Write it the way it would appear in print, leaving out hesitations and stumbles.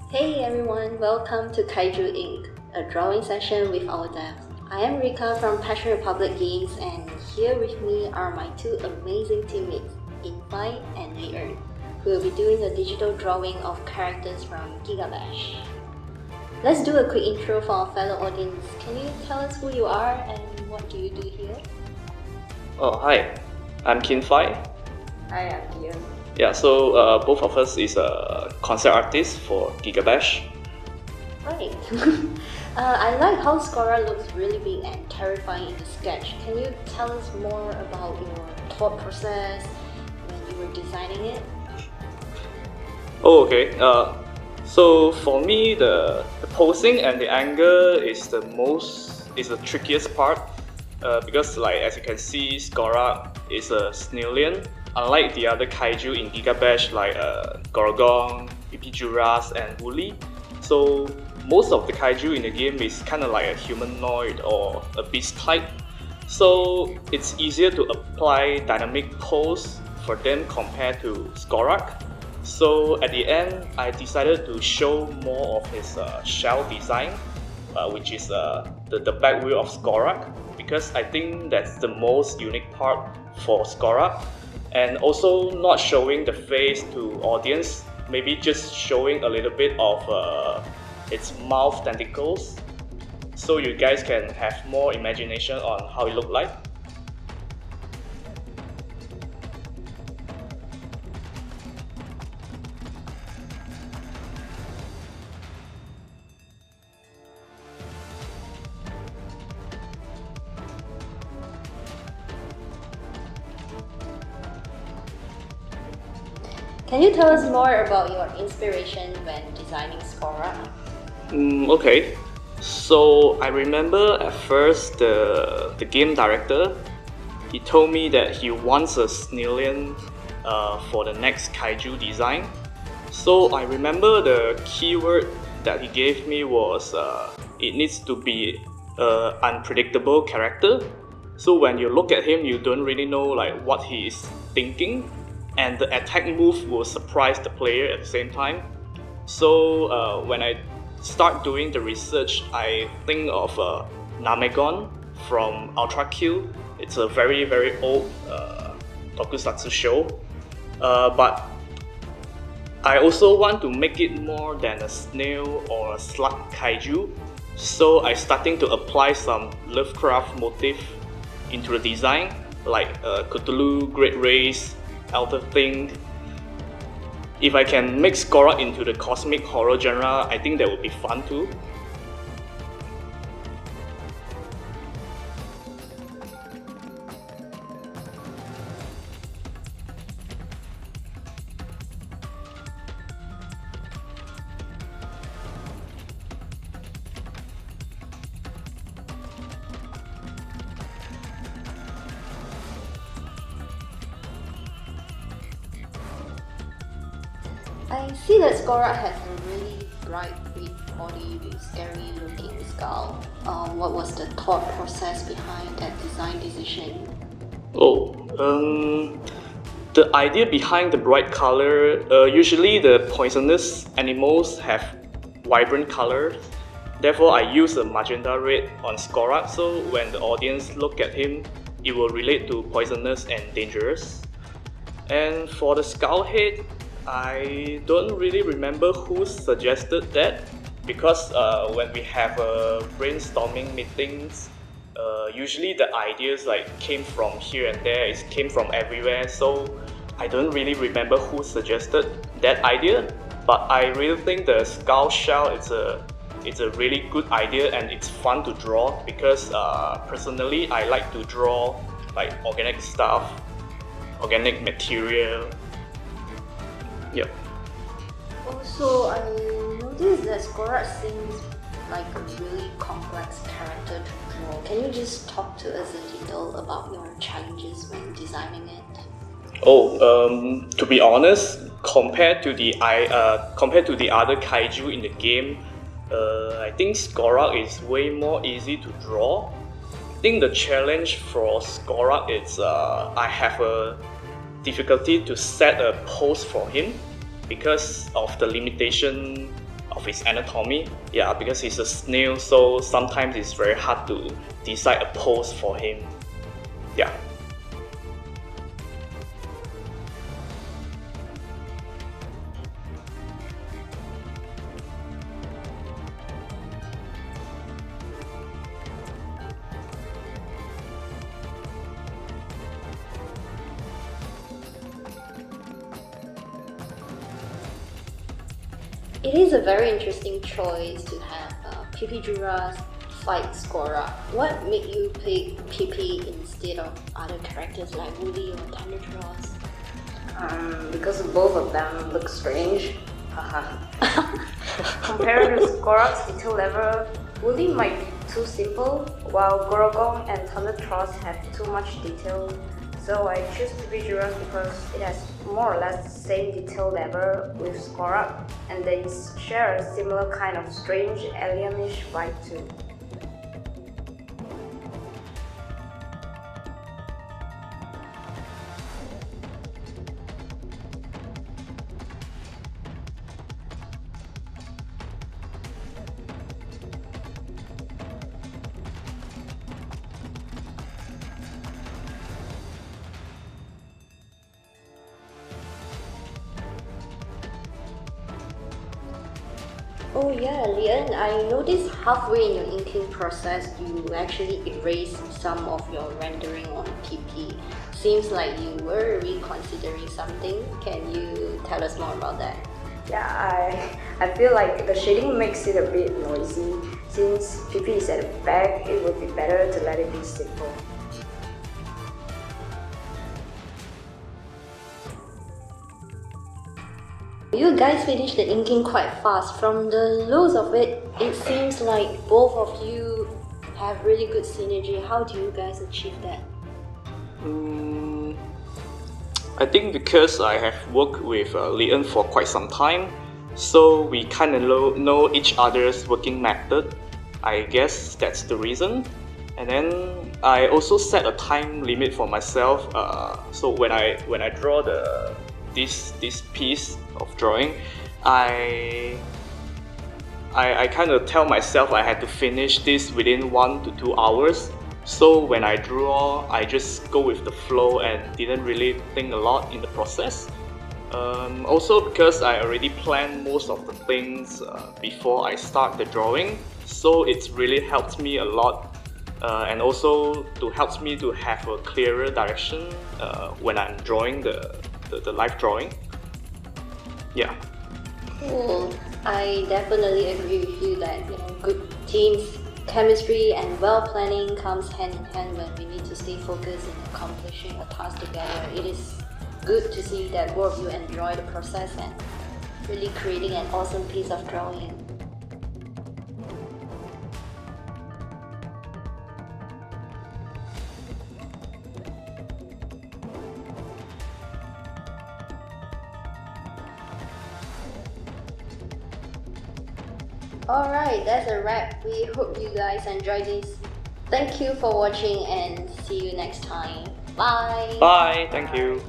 Hey everyone, welcome to怪獣Inc., a drawing session with our devs. I am Rika from Passion Republic Games, and here with me are my two amazing teammates, Infi and Leeern, who will be doing a digital drawing of characters from GigaBash. Let's do a quick intro for our fellow audience. Can you tell us who you are and what do you do here? Oh, hi. I'm Kinfi. Hi, I'm Dion. Yeah, so both of us is a concept artist for GigaBash. Right. I like how Skora looks really big and terrifying in the sketch. Can you tell us more about your thought process when you were designing it? Oh, okay. So for me, the posing and the angle is the trickiest part because, like as you can see, Skora is a Snillian. Unlike the other kaiju in GigaBash like Gorgon, Pipijuras, and Wooly, so most of the kaiju in the game is kind of like a humanoid or a beast type. So it's easier to apply dynamic pose for them compared to Skorak. So at the end, I decided to show more of his shell design, which is the back wheel of Skorak, because I think that's the most unique part for Skorak. And also not showing the face to audience, maybe just showing a little bit of its mouth tentacles, so you guys can have more imagination on how it look like. Can you tell us more about your inspiration when designing Skora? Okay, so I remember at first the game director, he told me that he wants a Snillian for the next kaiju design. So I remember the keyword that he gave me was it needs to be an unpredictable character. So when you look at him, you don't really know like what he is thinking, and the attack move will surprise the player at the same time. So when I start doing the research, I think of Namegon from Ultra Q. It's a very old tokusatsu show, but I also want to make it more than a snail or a slug kaiju. So I starting to apply some Lovecraft motif into the design, like Cthulhu, Great Race, Elder Thing. If I can make Skora into the cosmic horror genre, I think that would be fun too. I see that Skora has a really bright red body with scary looking skull. What was the thought process behind that design decision? The idea behind the bright color, usually the poisonous animals have vibrant colors. Therefore, I use a magenta red on Skora, so when the audience look at him, it will relate to poisonous and dangerous. And for the skull head, I don't really remember who suggested that, because when we have brainstorming meetings, usually the ideas like came from here and there, it came from everywhere, so I don't really remember who suggested that idea. But I really think the skull shell it's a really good idea and it's fun to draw, because personally I like to draw like organic stuff, organic material. Yep. Also, I noticed that Skora seems like a really complex character to draw. Can you just talk to us a little about your challenges when designing it? To be honest, compared to the other kaiju in the game, I think Skora is way more easy to draw. I think the challenge for Skora is I have a difficulty to set a pose for him because of the limitation his anatomy. Yeah, because he's a snail, so sometimes it's very hard to decide a pose for him. Yeah. It is a very interesting choice to have PP Jura's fight Skora. What made you pick PP instead of other characters like Woody or Thundertross? Because both of them look strange. Compared to Skorak's detail level, Woody might be too simple, while Gorgon and Thundertross have too much detail. So I choose PP Jura because it has more or less the same detail level with Skorak, and they share a similar kind of strange alienish vibe too. Oh yeah, Leon, I noticed halfway in your inking process, you actually erased some of your rendering on PP. Seems like you were reconsidering something. Can you tell us more about that? Yeah, I feel like the shading makes it a bit noisy. Since PP is at the back, it would be better to let it be simple. You guys finished the inking quite fast. From the looks of it, it seems like both of you have really good synergy. How do you guys achieve that? I think because I have worked with Leon for quite some time, so we kind of know each other's working method. I guess that's the reason. And then I also set a time limit for myself. So when I draw this piece of drawing, I kind of tell myself I had to finish this within 1 to 2 hours. So when I draw, I just go with the flow and didn't really think a lot in the process. Also because I already planned most of the things before I start the drawing, so it's really helped me a lot. And also helps me to have a clearer direction when I'm drawing the live drawing. Yeah. Cool. I definitely agree with you that good teams, chemistry, and well planning comes hand in hand when we need to stay focused in accomplishing a task together. It is good to see that both of you enjoy the process and really creating an awesome piece of drawing. Alright, that's a wrap. We hope you guys enjoyed this. Thank you for watching and see you next time. Bye! Bye, thank you.